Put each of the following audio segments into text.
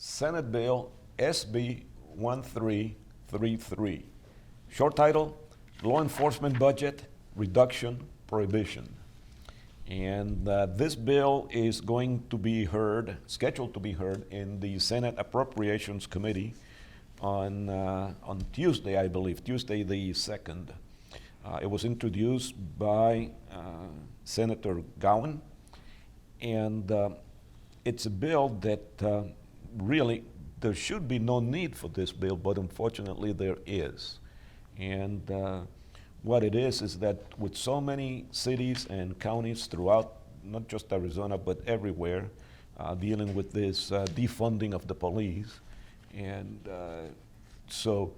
Senate Bill SB 1333. Short title, Law Enforcement Budget Reduction Prohibition. And this bill is going to be heard, scheduled to be heard in the Senate Appropriations Committee on Tuesday, I believe, Tuesday the 2nd. It was introduced by Senator Gowan, and it's a bill that really, there should be no need for this bill, but unfortunately there is. And what it is that with so many cities and counties throughout, not just Arizona, but everywhere, dealing with this defunding of the police. And so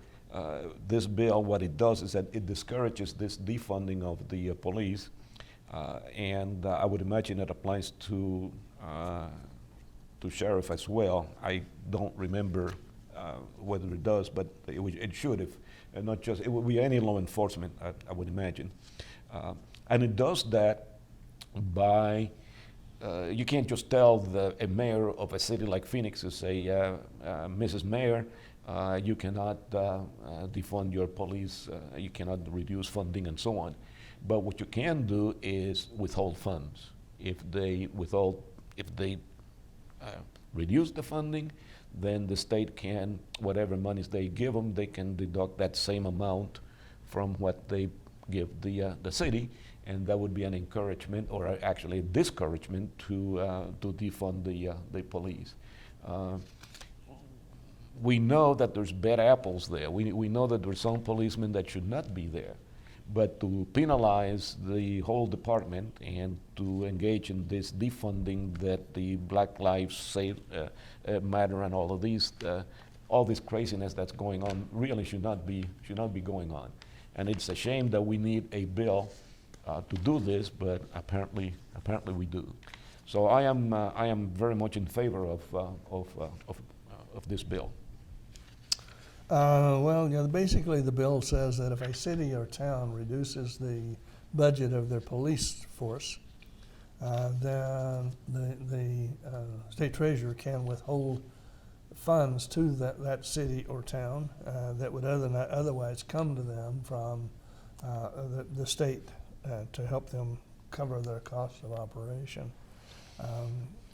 this bill, what it does is that it discourages this defunding of the police. And I would imagine it applies to sheriff as well. I don't remember whether it does, but it should, if not just, it would be any law enforcement, I would imagine. And it does that by, you can't just tell a mayor of a city like Phoenix to say, Mrs. Mayor, you cannot defund your police, you cannot reduce funding and so on. But what you can do is withhold funds. If they reduce the funding, then the state can, whatever monies they give them, they can deduct that same amount from what they give the city, and that would be an encouragement, or actually a discouragement, to defund the police. We know that there's bad apples there. We know that there's some policemen that should not be there. But to penalize the whole department and to engage in this defunding that the Black Lives Matter and all this craziness that's going on really should not be going on. And it's a shame that we need a bill to do this, but apparently we do. So I am very much in favor of this bill. Well, basically the bill says that if a city or town reduces the budget of their police force, then the state treasurer can withhold funds to that city or town that would otherwise come to them from the state to help them cover their costs of operation.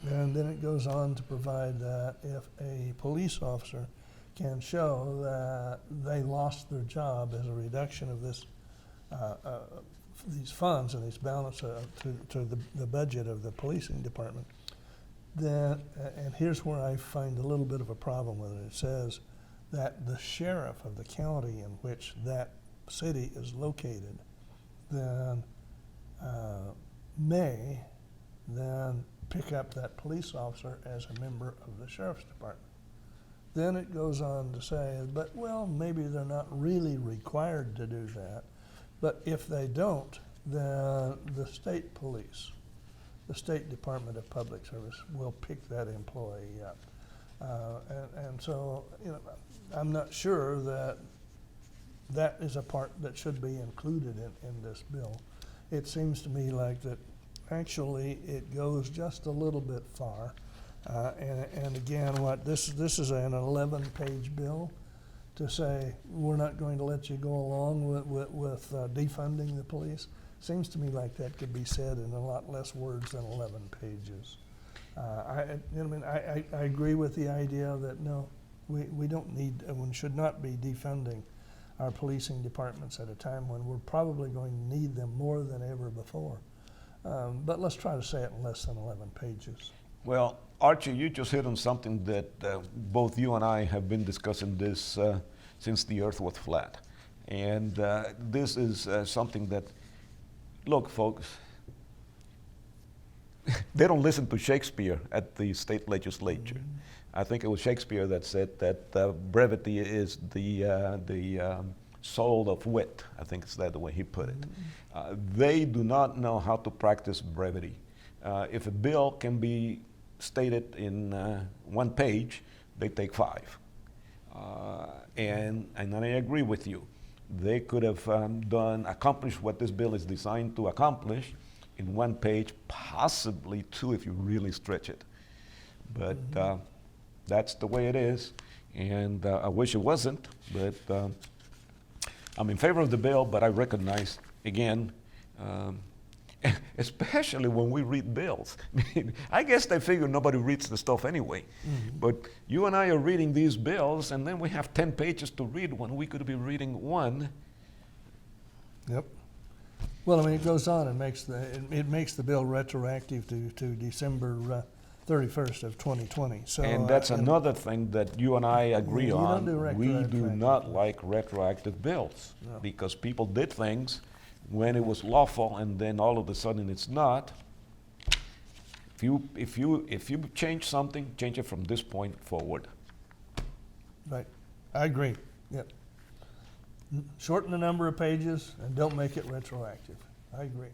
And then it goes on to provide that if a police officer can show that they lost their job as a reduction of these funds and these balance to the budget of the policing department, then, and here's where I find a little bit of a problem with it. It says that the sheriff of the county in which that city is located then may then pick up that police officer as a member of the sheriff's department. Then it goes on to say, but well, maybe they're not really required to do that, but if they don't, then the state police, the State Department of Public Service, will pick that employee up. And so, I'm not sure that is a part that should be included in this bill. It seems to me like that actually it goes just a little bit far. And again, this is an 11-page bill to say we're not going to let you go along with defunding the police. Seems to me like that could be said in a lot less words than 11 pages. I agree with the idea that no, we don't need and should not be defunding our policing departments at a time when we're probably going to need them more than ever before. But let's try to say it in less than 11 pages. Well, Archie, you just hit on something that both you and I have been discussing this since the earth was flat. And this is something that, look, folks, they don't listen to Shakespeare at the state legislature. Mm-hmm. I think it was Shakespeare that said that brevity is the soul of wit. I think it's that the way he put it. Mm-hmm. They do not know how to practice brevity. If a bill can be stated in 1 page, they take 5. And I agree with you. They could have accomplished what this bill is designed to accomplish in 1 page, possibly 2 if you really stretch it. But That's the way it is, and I wish it wasn't, but I'm in favor of the bill, but I recognize, again, especially when we read bills. I guess they figure nobody reads the stuff anyway. But you and I are reading these bills, and then we have 10 pages to read when we could be reading one. Yep. Well, I mean, it goes on and it makes the bill retroactive to December 31st of 2020. So, And that's another thing that you and I agree you on. don't do We do retroactive. not like retroactive bills No. because people did things when it was lawful, and then all of a sudden it's not. If you change something, change it from this point forward. Right. I agree. Yep. Shorten the number of pages and don't make it retroactive. I agree.